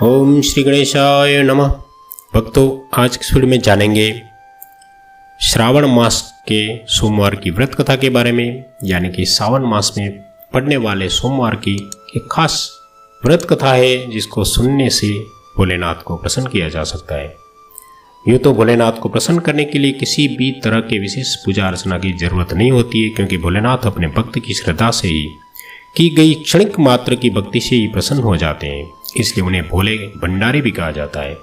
ओम श्री गणेशाय नमः। भक्तों, आज की वीडियो में जानेंगे श्रावण मास के सोमवार की व्रत कथा के बारे में, यानी कि सावन मास में पड़ने वाले सोमवार की एक खास व्रत कथा है जिसको सुनने से भोलेनाथ को प्रसन्न किया जा सकता है। यूँ तो भोलेनाथ को प्रसन्न करने के लिए किसी भी तरह के विशेष पूजा अर्चना की जरूरत नहीं होती है, क्योंकि भोलेनाथ अपने भक्त की श्रद्धा से ही की गई क्षणिक मात्र की भक्ति से ही प्रसन्न हो जाते हैं, इसलिए उन्हें भोले भंडारी भी कहा जाता है।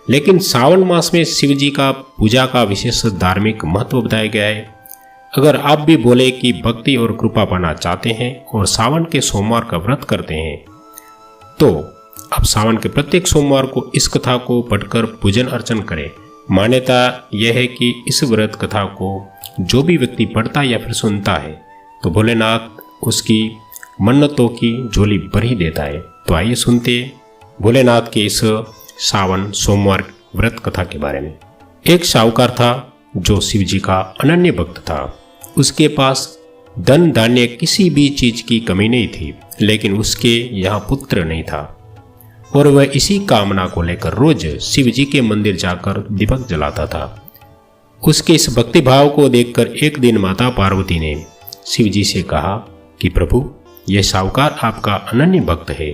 लेकिन सावन मास में शिव जी का पूजा का विशेष धार्मिक महत्व बताया गया है। अगर आप भी भोले की भक्ति और कृपा पाना चाहते हैं और सावन के सोमवार का व्रत करते हैं, तो आप सावन के प्रत्येक सोमवार को इस कथा को पढ़कर पूजन अर्चन करें। मान्यता यह है कि इस व्रत कथा को जो भी व्यक्ति पढ़ता या फिर सुनता है तो भोलेनाथ उसकी मन्नतों की झोली भर ही देता है। तो आइए सुनते भोलेनाथ के इस सावन सोमवार व्रत कथा के बारे में। एक साहूकार था जो शिव जी का अनन्य भक्त था। उसके पास धन धान्य किसी भी चीज की कमी नहीं थी, लेकिन उसके यहाँ पुत्र नहीं था और वह इसी कामना को लेकर रोज शिव जी के मंदिर जाकर दीपक जलाता था। उसके इस भक्ति भाव को देखकर एक दिन माता पार्वती ने शिव जी से कहा कि प्रभु, यह साहूकार आपका अनन्य भक्त है,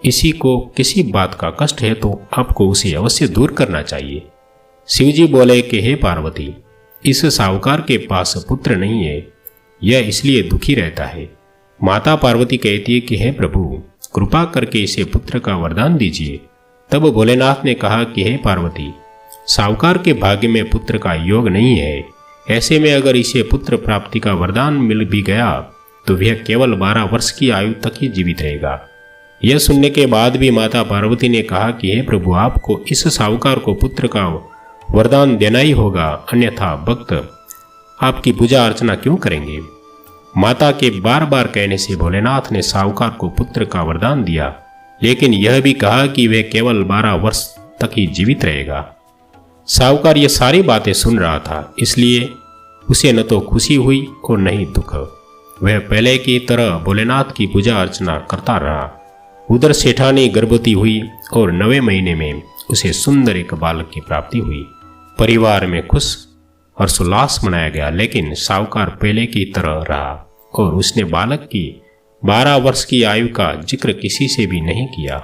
इसी को किसी बात का कष्ट है तो आपको उसे अवश्य दूर करना चाहिए। शिव जी बोले कि हे पार्वती, इस साहूकार के पास पुत्र नहीं है, यह इसलिए दुखी रहता है। माता पार्वती कहती है कि हे प्रभु, कृपा करके इसे पुत्र का वरदान दीजिए। तब भोलेनाथ ने कहा कि हे पार्वती, साहूकार के भाग्य में पुत्र का योग नहीं है, ऐसे में अगर इसे पुत्र प्राप्ति का वरदान मिल भी गया तो वह केवल 12 वर्ष की आयु तक ही जीवित रहेगा। यह सुनने के बाद भी माता पार्वती ने कहा कि हे प्रभु, आपको इस साहूकार को पुत्र का वरदान देना ही होगा, अन्यथा भक्त आपकी पूजा अर्चना क्यों करेंगे। माता के बार बार कहने से भोलेनाथ ने साहूकार को पुत्र का वरदान दिया, लेकिन यह भी कहा कि वह केवल 12 वर्ष तक ही जीवित रहेगा। साहूकार यह सारी बातें सुन रहा था, इसलिए उसे न तो खुशी हुई और न ही दुख। वह पहले की तरह भोलेनाथ की पूजा अर्चना करता रहा। उधर सेठानी गर्भवती हुई और 9वें महीने में उसे सुंदर एक बालक की प्राप्ति हुई। परिवार में खुश हर्षोल्लास मनाया गया, लेकिन साहूकार पहले की तरह रहा और उसने बालक की 12 वर्ष की आयु का जिक्र किसी से भी नहीं किया।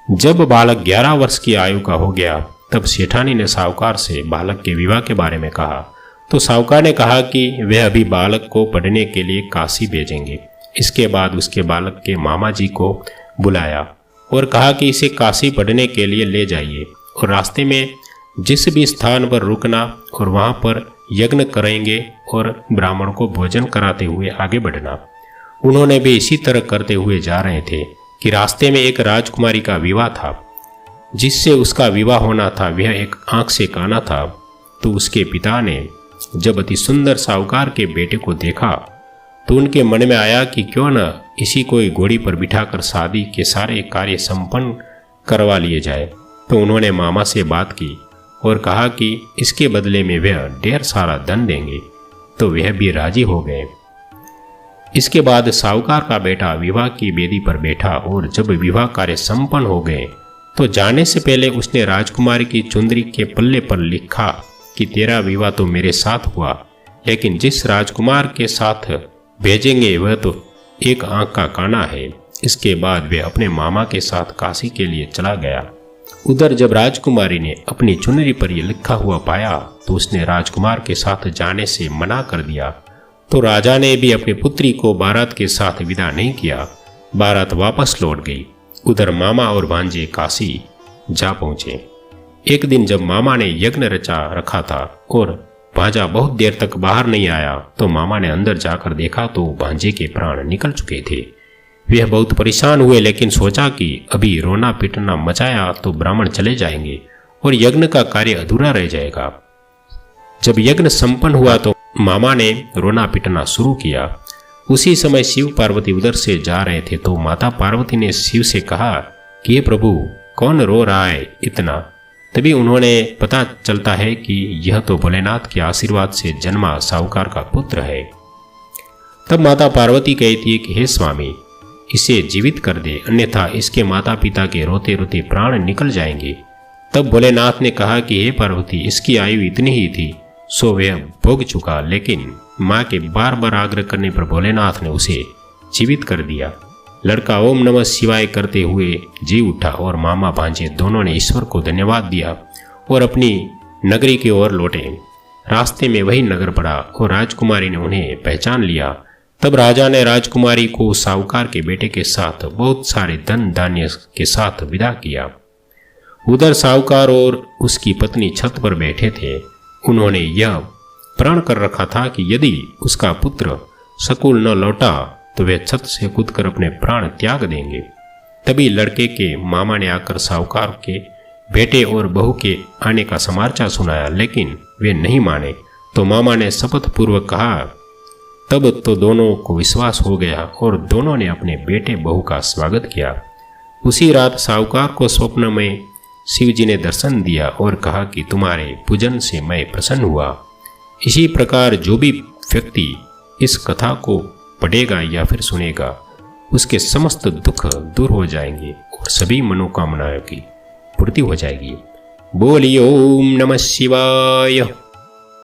जब बालक 11 वर्ष की आयु का हो गया, तब सेठानी ने साहूकार से बालक के विवाह के बारे में कहा, तो साहूकार ने कहा कि वह अभी बालक को पढ़ने के लिए काशी भेजेंगे। इसके बाद उसके बालक के मामा जी को बुलाया और कहा कि इसे काशी पढ़ने के लिए ले जाइए और रास्ते में जिस भी स्थान पर रुकना और वहां पर यज्ञ करेंगे और ब्राह्मण को भोजन कराते हुए आगे बढ़ना। उन्होंने भी इसी तरह करते हुए जा रहे थे कि रास्ते में एक राजकुमारी का विवाह था। जिससे उसका विवाह होना था वह एक आंख से काना था। तो उसके पिता ने जब अति सुंदर साहूकार के बेटे को देखा तो उनके मन में आया कि क्यों न इसी को घोड़ी पर बिठाकर शादी के सारे कार्य संपन्न करवा लिए जाए। तो उन्होंने मामा से बात की और कहा कि इसके बदले में वह ढेर सारा धन देंगे। तो वह भी राजी हो गए। इसके बाद साहूकार का बेटा विवाह की बेदी पर बैठा और जब विवाह कार्य संपन्न हो गए तो जाने से पहले उसने राजकुमारी की चुंदरी के पल्ले पर लिखा कि तेरा विवाह तो मेरे साथ हुआ, लेकिन जिस राजकुमार के साथ भेजेंगे वह तो एक आंख का काना है। इसके बाद वह अपने मामा के साथ काशी के लिए चला गया। उधर जब राजकुमारी ने अपनी चुनरी पर यह लिखा हुआ पाया तो उसने राजकुमार के साथ जाने से मना कर दिया। तो राजा ने भी अपनी पुत्री को बारात के साथ विदा नहीं किया। बारात वापस लौट गई। उधर मामा और भांजे काशी जा पहुंचे। एक दिन जब मामा ने यज्ञ रचा रखा था और भांजा बहुत देर तक बाहर नहीं आया, तो मामा ने अंदर जाकर देखा तो भांजे के प्राण निकल चुके थे। वह बहुत परेशान हुए, लेकिन सोचा कि अभी रोना पीटना मचाया तो ब्राह्मण चले जाएंगे और यज्ञ का कार्य अधूरा रह जाएगा। जब यज्ञ संपन्न हुआ तो मामा ने रोना पीटना शुरू किया। उसी समय शिव पार्वती उधर से जा रहे थे, तो माता पार्वती ने शिव से कहा कि हे प्रभु, कौन रो रहा है इतना। तभी उन्होंने पता चलता है कि यह तो भोलेनाथ के आशीर्वाद से जन्मा साहूकार का पुत्र है। तब माता पार्वती कहती है कि हे स्वामी, इसे जीवित कर दे, अन्यथा इसके माता पिता के रोते रोते प्राण निकल जाएंगे। तब भोलेनाथ ने कहा कि हे पार्वती, इसकी आयु इतनी ही थी, सो वह भोग चुका। लेकिन माँ के बार बार आग्रह करने पर भोलेनाथ ने उसे जीवित कर दिया। लड़का ओम नमः शिवाय करते हुए जी उठा और मामा भांजे दोनों ने ईश्वर को धन्यवाद दिया और अपनी नगरी की ओर लौटे। रास्ते में वही नगर पड़ा और राजकुमारी ने उन्हें पहचान लिया। तब राजा ने राजकुमारी को साहूकार के बेटे के साथ बहुत सारे धन धान्य के साथ विदा किया। उधर साहूकार और उसकी पत्नी छत पर बैठे थे। उन्होंने यह प्रण कर रखा था कि यदि उसका पुत्र सकुल न लौटा तो वे छत से कूदकर अपने प्राण त्याग देंगे। तभी लड़के के मामा ने आकर साहूकार के बेटे और बहू के आने का समाचार सुनाया, लेकिन वे नहीं माने। तो मामा ने शपथ पूर्वक कहा। तब तो दोनों को विश्वास हो गया और दोनों ने अपने बेटे बहू का स्वागत किया। उसी रात साहूकार को स्वप्न में शिव जी ने दर्शन दिया और कहा कि तुम्हारे पूजन से मैं प्रसन्न हुआ। इसी प्रकार जो भी व्यक्ति इस कथा को पढ़ेगा या फिर सुनेगा, उसके समस्त दुख दूर हो जाएंगे और सभी मनोकामनाओं की पूर्ति हो जाएगी। बोलिए ओम नमः शिवाय।